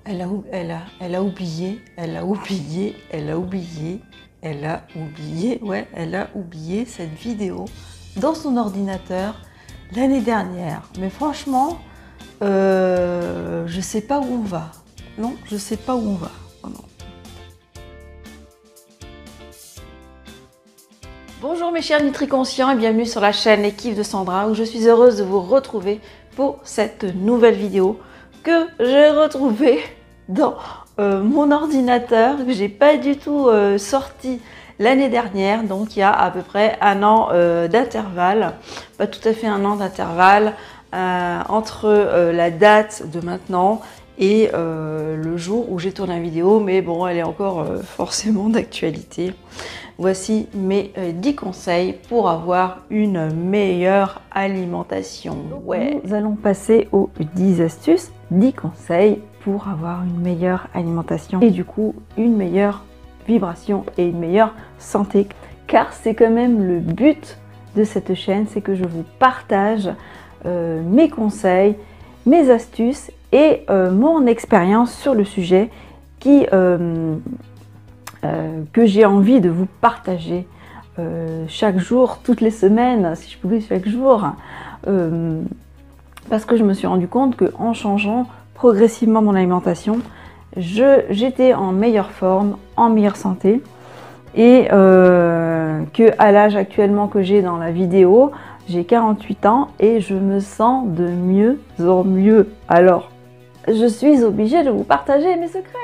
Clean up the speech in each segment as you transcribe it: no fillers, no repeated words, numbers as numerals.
Elle a oublié, ouais, elle a oublié cette vidéo dans son ordinateur l'année dernière. Mais franchement, je sais pas où on va. Non, je sais pas où on va. Oh non. Bonjour mes chers NutriConscients et bienvenue sur la chaîne L'équipe de Sandra où je suis heureuse de vous retrouver pour cette nouvelle vidéo que j'ai retrouvée dans mon ordinateur que j'ai pas du tout sorti l'année dernière, donc il y a à peu près un an d'intervalle, pas tout à fait un an d'intervalle entre la date de maintenant et le jour où j'ai tourné la vidéo, mais bon, elle est encore forcément d'actualité. Voici mes 10 conseils pour avoir une meilleure alimentation. Ouais. Nous allons passer aux 10 astuces, 10 conseils pour avoir une meilleure alimentation et du coup une meilleure vibration et une meilleure santé. Car c'est quand même le but de cette chaîne, c'est que je vous partage mes conseils, mes astuces et mon expérience sur le sujet que j'ai envie de vous partager chaque jour, toutes les semaines, si je pouvais chaque jour, parce que je me suis rendu compte qu'en changeant progressivement mon alimentation, j'étais en meilleure forme, en meilleure santé, et que à l'âge actuellement que j'ai dans la vidéo, j'ai 48 ans et je me sens de mieux en mieux. Alors, je suis obligée de vous partager mes secrets.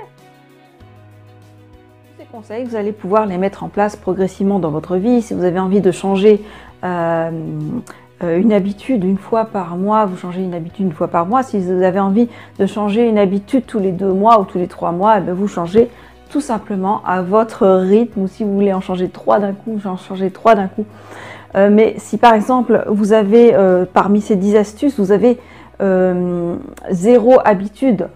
Ces conseils, vous allez pouvoir les mettre en place progressivement dans votre vie. Si vous avez envie de changer une habitude une fois par mois, vous changez une habitude une fois par mois. Si vous avez envie de changer une habitude tous les 2 mois ou tous les 3 mois, vous changez tout simplement à votre rythme. Ou si vous voulez en changer 3 d'un coup, vous en changez 3 d'un coup. Mais si par exemple vous avez parmi ces 10 astuces, vous avez 0 habitude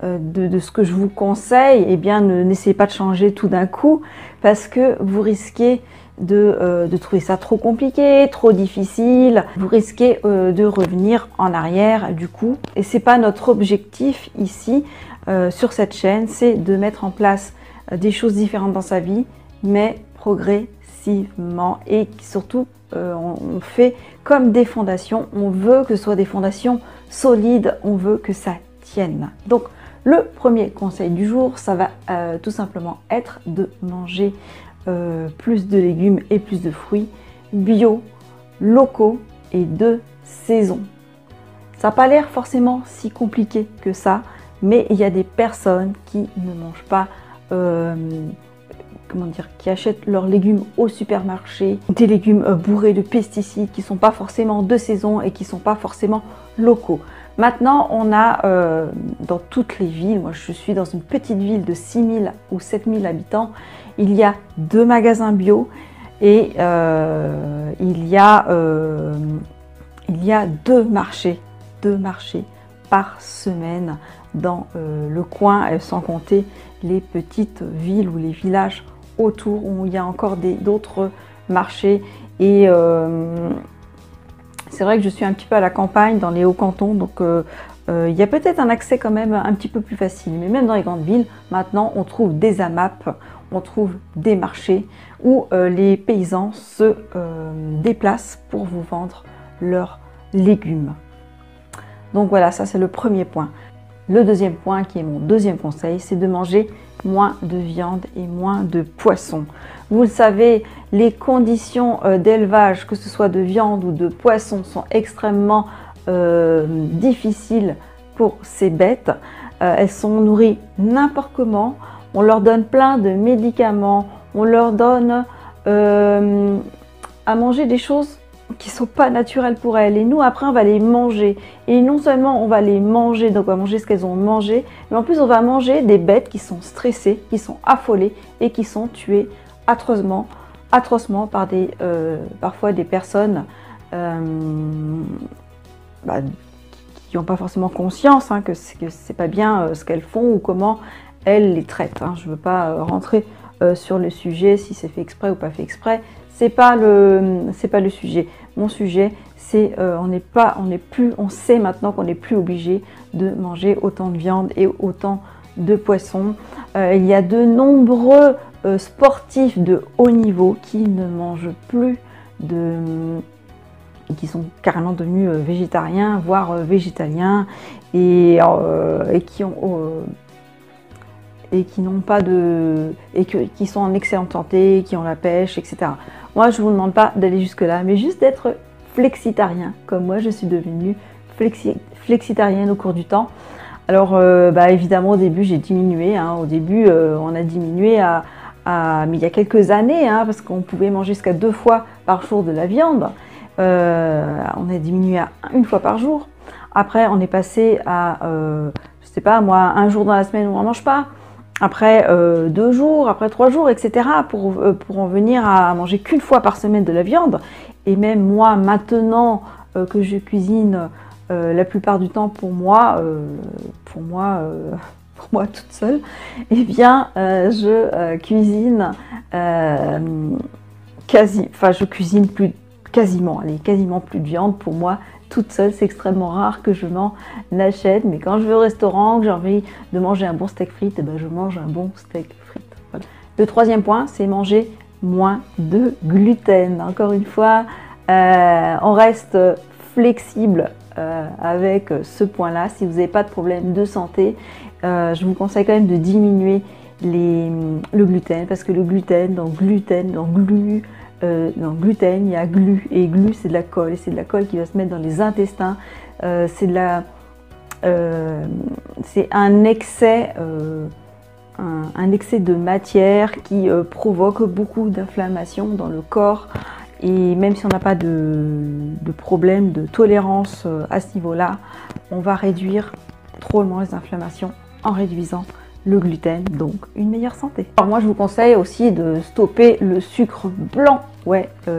de ce que je vous conseille, eh bien n'essayez pas de changer tout d'un coup parce que vous risquez de trouver ça trop compliqué, trop difficile. Vous risquez de revenir en arrière du coup. Et c'est pas notre objectif ici sur cette chaîne, c'est de mettre en place des choses différentes dans sa vie, mais progressivement et surtout on fait comme des fondations. On veut que ce soit des fondations solides, on veut que ça tienne. Donc le premier conseil du jour, ça va tout simplement être de manger plus de légumes et plus de fruits bio, locaux et de saison. Ça n'a pas l'air forcément si compliqué que ça, mais il y a des personnes qui ne mangent pas, qui achètent leurs légumes au supermarché, des légumes bourrés de pesticides qui ne sont pas forcément de saison et qui ne sont pas forcément locaux. Maintenant, on a dans toutes les villes, moi je suis dans une petite ville de 6000 ou 7000 habitants, il y a 2 magasins bio et il y a 2 marchés par semaine dans le coin, sans compter les petites villes ou les villages autour où il y a encore d'autres marchés. Et c'est vrai que je suis un petit peu à la campagne, dans les hauts-cantons, donc il y a peut-être un accès quand même un petit peu plus facile. Mais même dans les grandes villes, maintenant, on trouve des AMAP, on trouve des marchés où les paysans se déplacent pour vous vendre leurs légumes. Donc voilà, ça c'est le premier point. Le deuxième point, qui est mon deuxième conseil, c'est de manger moins de viande et moins de poisson. Vous le savez, les conditions d'élevage, que ce soit de viande ou de poisson, sont extrêmement difficiles pour ces bêtes. Elles sont nourries n'importe comment, on leur donne plein de médicaments, on leur donne à manger des choses qui sont pas naturelles pour elles, et nous après on va les manger, et non seulement on va les manger, donc on va manger ce qu'elles ont mangé, mais en plus on va manger des bêtes qui sont stressées, qui sont affolées et qui sont tuées atrocement par parfois des personnes qui n'ont pas forcément conscience que c'est pas bien ce qu'elles font ou comment elles les traitent. Je ne veux pas rentrer sur le sujet, si c'est fait exprès ou pas fait exprès. C'est pas le sujet. Mon sujet, c'est on sait maintenant qu'on n'est plus obligé de manger autant de viande et autant de poisson. Il y a de nombreux sportifs de haut niveau qui ne mangent plus qui sont carrément devenus végétariens, voire végétaliens, et qui n'ont pas qui sont en excellente santé, qui ont la pêche, etc. Moi, je ne vous demande pas d'aller jusque-là, mais juste d'être flexitarien, comme moi, je suis devenue flexitarienne au cours du temps. Alors, évidemment, au début, j'ai diminué. Au début, on a diminué mais il y a quelques années, parce qu'on pouvait manger jusqu'à 2 fois par jour de la viande. On a diminué à 1 fois par jour. Après, on est passé à, je sais pas moi, 1 jour dans la semaine où on n'en mange pas. Après 2 jours, après 3 jours, etc. pour en venir à manger qu'1 fois par semaine de la viande. Et même moi, maintenant que je cuisine la plupart du temps pour moi toute seule, eh bien, je cuisine je cuisine quasiment plus de viande pour moi toute seule. C'est extrêmement rare que je m'en achète, mais quand je vais au restaurant, que j'ai envie de manger un bon steak frites, je mange un bon steak frites. Voilà. Le 3e point, c'est manger moins de gluten. Encore une fois, on reste flexible avec ce point-là. Si vous n'avez pas de problème de santé, je vous conseille quand même de diminuer le gluten, parce que le gluten, dans gluten, il y a glu, et glu c'est de la colle, et c'est de la colle qui va se mettre dans les intestins. C'est un excès de matière qui provoque beaucoup d'inflammation dans le corps. Et même si on n'a pas de problème de tolérance à ce niveau-là, on va réduire drôlement les inflammations en réduisant le gluten, donc une meilleure santé. Alors moi, je vous conseille aussi de stopper le sucre blanc.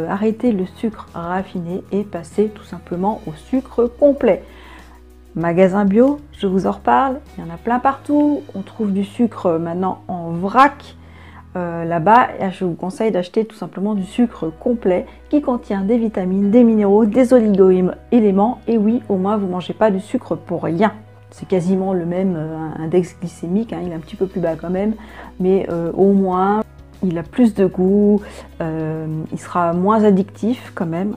Arrêter le sucre raffiné et passer tout simplement au sucre complet. Magasin bio, je vous en reparle, il y en a plein partout. On trouve du sucre maintenant en vrac. Là-bas, je vous conseille d'acheter tout simplement du sucre complet qui contient des vitamines, des minéraux, des oligo-éléments. Et oui, au moins, vous ne mangez pas du sucre pour rien. C'est quasiment le même index glycémique, il est un petit peu plus bas quand même, mais au moins, il a plus de goût, il sera moins addictif quand même,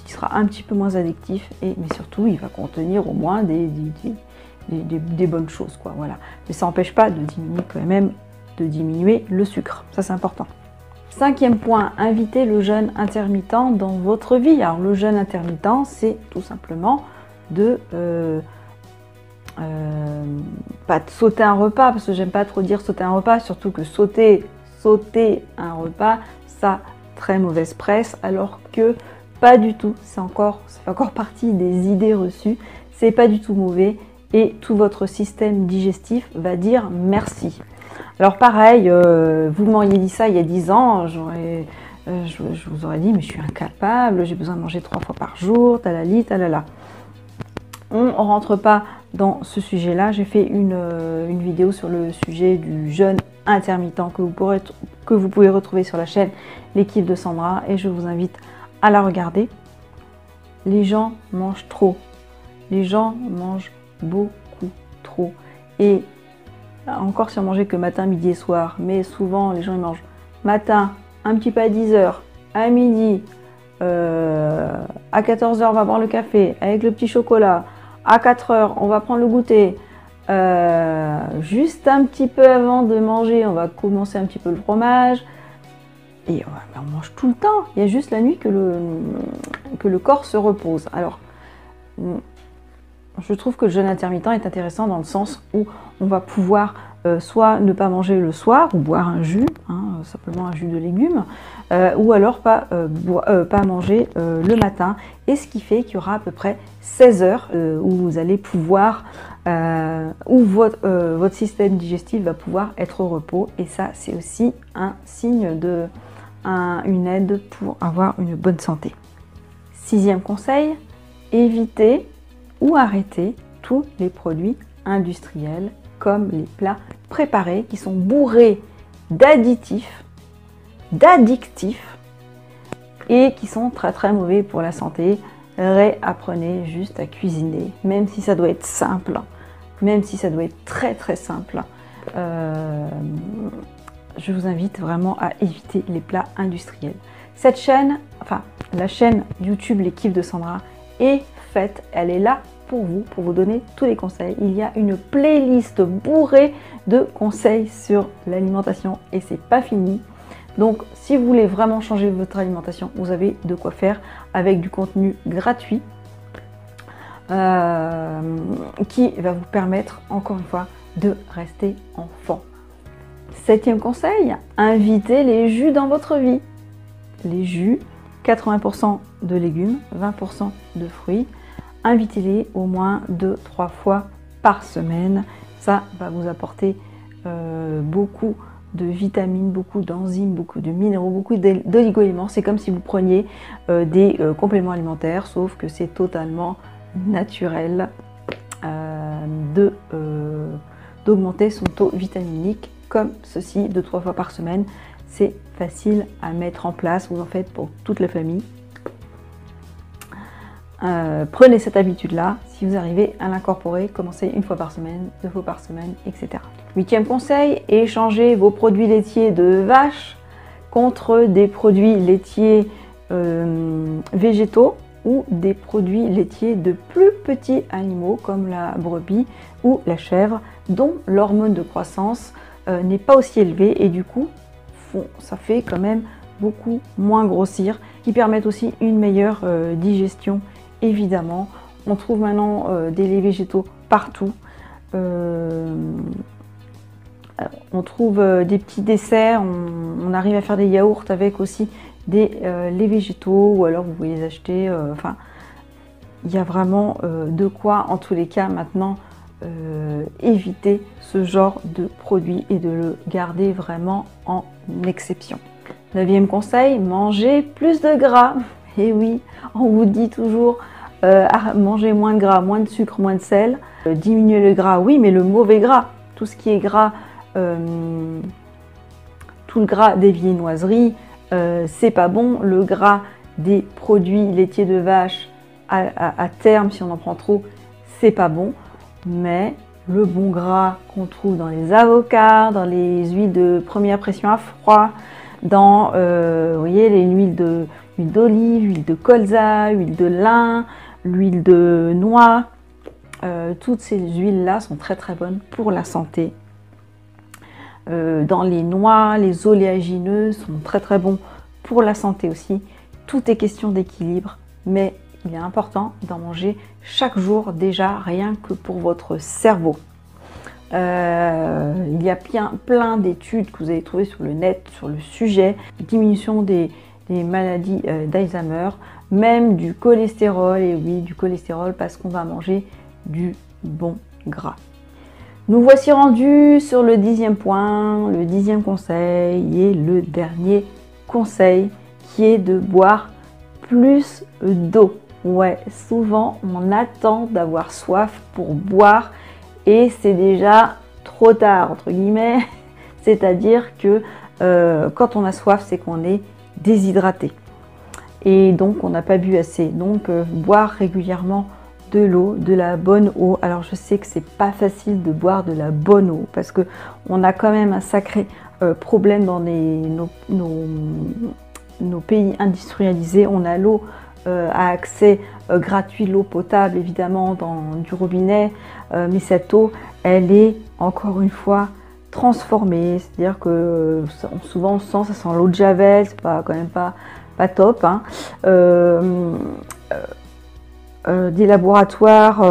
il sera un petit peu moins addictif, mais surtout, il va contenir au moins des bonnes choses, quoi, voilà. Mais ça n'empêche pas de diminuer quand même, de diminuer le sucre, ça c'est important. 5e point, invitez le jeûne intermittent dans votre vie. Alors le jeûne intermittent, c'est tout simplement pas de sauter un repas, parce que j'aime pas trop dire sauter un repas, surtout que sauter un repas, ça très mauvaise presse, alors que pas du tout, ça fait encore partie des idées reçues, c'est pas du tout mauvais et tout votre système digestif va dire merci. Alors pareil, vous m'auriez dit ça il y a 10 ans, je vous aurais dit mais je suis incapable, j'ai besoin de manger 3 fois par jour, talali, talala. On rentre pas dans ce sujet-là. J'ai fait une vidéo sur le sujet du jeûne intermittent que vous pouvez retrouver sur la chaîne L'équipe de Sandra, et je vous invite à la regarder. Les gens mangent trop. Les gens mangent beaucoup trop. Et encore si on mangeait que matin, midi et soir, mais souvent les gens ils mangent matin, un petit peu à 10 h, à midi, à 14 h on va boire le café avec le petit chocolat. À 4 h, on va prendre le goûter. Juste un petit peu avant de manger, on va commencer un petit peu le fromage. Et on mange tout le temps. Il y a juste la nuit que le corps se repose. Alors, je trouve que le jeûne intermittent est intéressant dans le sens où on va pouvoir soit ne pas manger le soir ou boire un jus, simplement un jus de légumes, ou alors pas manger le matin, et ce qui fait qu'il y aura à peu près 16 heures où vous allez pouvoir, où votre système digestif va pouvoir être au repos, et ça c'est aussi un signe une aide pour avoir une bonne santé. 6e conseil, évitez ou arrêtez tous les produits industriels comme les plats préparés qui sont bourrés d'addictifs et qui sont très très mauvais pour la santé. Réapprenez juste à cuisiner, même si ça doit être simple, même si ça doit être très très simple. je vous invite vraiment à éviter les plats industriels. Cette chaîne, enfin la chaîne YouTube L'équipe de Sandra est faite, elle est là pour vous donner tous les conseils. Il y a une playlist bourrée de conseils sur l'alimentation et c'est pas fini. Donc si vous voulez vraiment changer votre alimentation, vous avez de quoi faire avec du contenu gratuit qui va vous permettre encore une fois de rester en forme. 7e conseil, invitez les jus dans votre vie. Les jus, 80% de légumes, 20% de fruits. Invitez-les au moins 2-3 fois par semaine. Ça va vous apporter beaucoup de vitamines, beaucoup d'enzymes, beaucoup de minéraux, beaucoup d'oligo-éléments. C'est comme si vous preniez des compléments alimentaires, sauf que c'est totalement naturel d'augmenter son taux vitaminique comme ceci 2-3 fois par semaine. C'est facile à mettre en place, vous en faites pour toute la famille. Prenez cette habitude-là, si vous arrivez à l'incorporer, commencez 1 fois par semaine, 2 fois par semaine, etc. 8e conseil, échangez vos produits laitiers de vache contre des produits laitiers végétaux ou des produits laitiers de plus petits animaux comme la brebis ou la chèvre dont l'hormone de croissance n'est pas aussi élevée et du coup ça fait quand même beaucoup moins grossir, qui permettent aussi une meilleure digestion évidemment. On trouve maintenant des laits végétaux partout. On trouve des petits desserts, on arrive à faire des yaourts avec aussi des laits végétaux ou alors vous pouvez les acheter. Enfin, il y a vraiment de quoi en tous les cas maintenant éviter ce genre de produit et de le garder vraiment en exception. 9e conseil, manger plus de gras. Et oui, on vous dit toujours manger moins de gras, moins de sucre, moins de sel. Diminuer le gras, oui, mais le mauvais gras, tout ce qui est gras, tout le gras des viennoiseries, c'est pas bon. Le gras des produits laitiers de vache, à terme, si on en prend trop, c'est pas bon. Mais le bon gras qu'on trouve dans les avocats, dans les huiles de première pression à froid, dans vous voyez, les huiles d'olive, huile de colza, huile de lin, l'huile de noix, toutes ces huiles-là sont très très bonnes pour la santé. Dans les noix, les oléagineux sont très très bons pour la santé aussi. Tout est question d'équilibre, mais il est important d'en manger chaque jour déjà, rien que pour votre cerveau. Il y a plein d'études que vous allez trouver sur le net sur le sujet, diminution des maladies d'Alzheimer, même du cholestérol, et oui, du cholestérol parce qu'on va manger du bon gras. Nous voici rendus sur le 10e point, le 10e conseil et le dernier conseil qui est de boire plus d'eau. Ouais, souvent on attend d'avoir soif pour boire et c'est déjà trop tard, entre guillemets. C'est-à-dire que quand on a soif, c'est qu'on est déshydraté. Et donc on n'a pas bu assez. Donc boire régulièrement de l'eau, de la bonne eau. Alors je sais que c'est pas facile de boire de la bonne eau parce que on a quand même un sacré problème dans nos pays industrialisés. On a l'eau à accès gratuit, l'eau potable évidemment du robinet, mais cette eau elle est encore une fois transformée, c'est-à-dire que souvent on sent, ça sent l'eau de javel, c'est pas quand même pas top, hein. Des laboratoires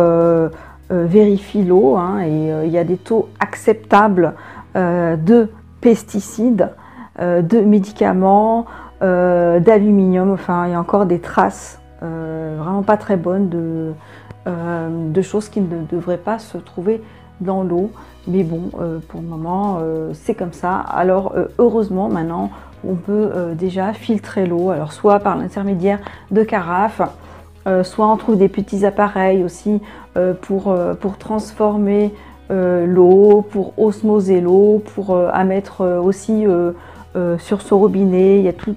vérifient l'eau, hein, et il y a des taux acceptables de pesticides, de médicaments, d'aluminium, enfin il y a encore des traces vraiment pas très bonnes de choses qui ne devraient pas se trouver dans l'eau. Mais bon, pour le moment, c'est comme ça. Alors heureusement, maintenant, on peut déjà filtrer l'eau, alors soit par l'intermédiaire de carafes, soit on trouve des petits appareils aussi pour transformer l'eau, pour osmoser l'eau, pour à mettre aussi sur ce robinet. Il y a tout,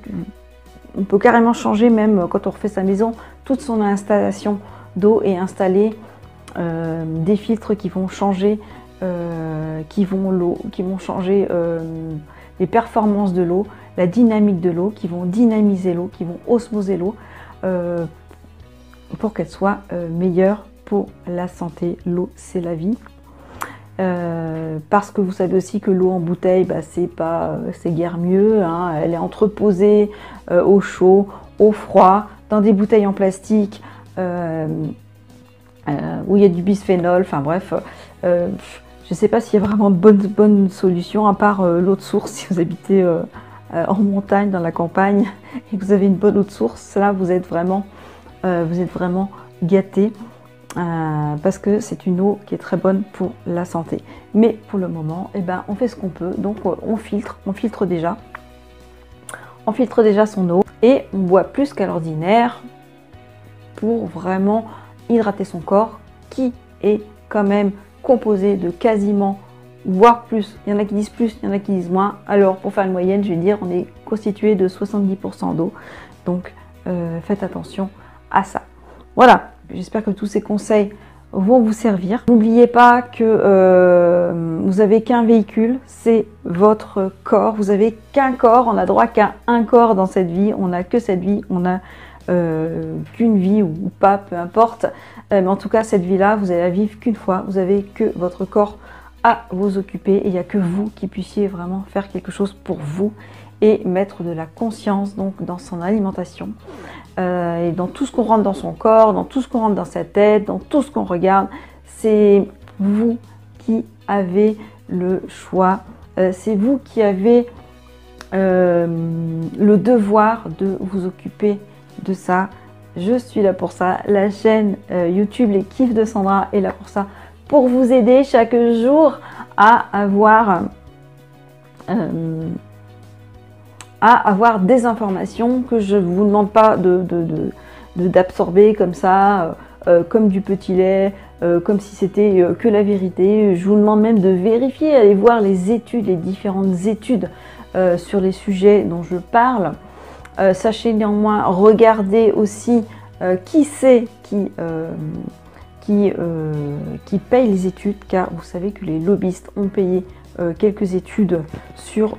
on peut carrément changer, même quand on refait sa maison, toute son installation d'eau et installer des filtres qui vont changer qui vont changer les performances de l'eau, la dynamique de l'eau, qui vont dynamiser l'eau, qui vont osmoser l'eau pour qu'elle soit meilleure pour la santé. L'eau, c'est la vie. Parce que vous savez aussi que l'eau en bouteille, bah, c'est guère mieux, hein. Elle est entreposée au chaud, au froid, dans des bouteilles en plastique où il y a du bisphénol, enfin bref, je ne sais pas s'il y a vraiment de bonnes solutions, à part l'eau de source. Si vous habitez en montagne, dans la campagne, et que vous avez une bonne eau de source, là vous êtes vraiment gâtés. Parce que c'est une eau qui est très bonne pour la santé. Mais pour le moment, eh ben, on fait ce qu'on peut. Donc on filtre déjà. On filtre déjà son eau et on boit plus qu'à l'ordinaire pour vraiment hydrater son corps, qui est quand même composé de quasiment, voire plus. Il y en a qui disent plus, il y en a qui disent moins. Alors pour faire une moyenne, je vais dire, on est constitué de 70% d'eau. Donc faites attention à ça. Voilà. J'espère que tous ces conseils vont vous servir. N'oubliez pas que vous n'avez qu'un véhicule, c'est votre corps. Vous n'avez qu'un corps, on n'a droit qu'à un corps dans cette vie. On n'a que cette vie, on n'a qu'une vie ou pas, peu importe. Mais en tout cas, cette vie-là, vous allez la vivre qu'une fois. Vous n'avez que votre corps à vous occuper et il n'y a que vous qui puissiez vraiment faire quelque chose pour vous et mettre de la conscience donc dans son alimentation. Et dans tout ce qu'on rentre dans son corps, dans tout ce qu'on rentre dans sa tête, dans tout ce qu'on regarde, c'est vous qui avez le choix, c'est vous qui avez le devoir de vous occuper de ça. Je suis là pour ça, la chaîne YouTube Les Kiffs de Sandra est là pour ça, pour vous aider chaque jour à avoir des informations que je ne vous demande pas d'absorber comme ça, comme du petit lait, comme si c'était que la vérité. Je vous demande même de vérifier, aller voir les études, les différentes études sur les sujets dont je parle. Sachez néanmoins, regardez aussi qui c'est qui paye les études, car vous savez que les lobbyistes ont payé quelques études sur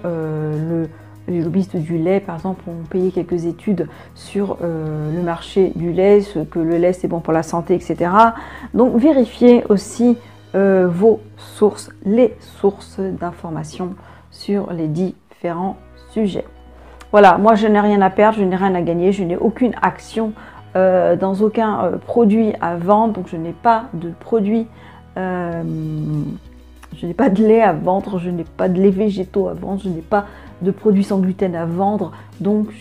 les lobbyistes du lait, par exemple, ont payé quelques études sur le marché du lait, ce que le lait c'est bon pour la santé, etc. Donc vérifiez aussi vos sources, les sources d'informations sur les différents sujets. Voilà, moi je n'ai rien à perdre, je n'ai rien à gagner, je n'ai aucune action dans aucun produit à vendre, donc je n'ai pas de produit, je n'ai pas de lait à vendre, je n'ai pas de lait végétaux à vendre, je n'ai pas de produits sans gluten à vendre. Donc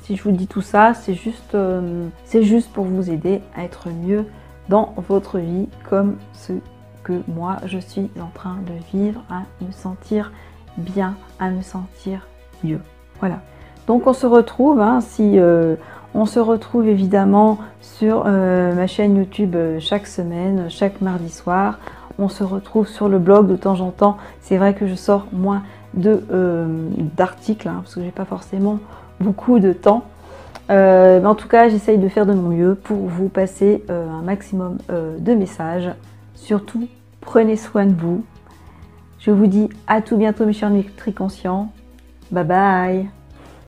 si je vous dis tout ça, c'est juste pour vous aider à être mieux dans votre vie, comme ce que moi je suis en train de vivre, à me sentir bien, à me sentir mieux. Voilà. Donc on se retrouve, hein, on se retrouve évidemment sur ma chaîne YouTube chaque semaine, chaque mardi soir. On se retrouve sur le blog de temps en temps. C'est vrai que je sors moins d'articles, hein, parce que j'ai pas forcément beaucoup de temps. Mais en tout cas, j'essaye de faire de mon mieux pour vous passer un maximum de messages. Surtout, prenez soin de vous. Je vous dis à tout bientôt, mes chers nutri-conscients. Bye bye.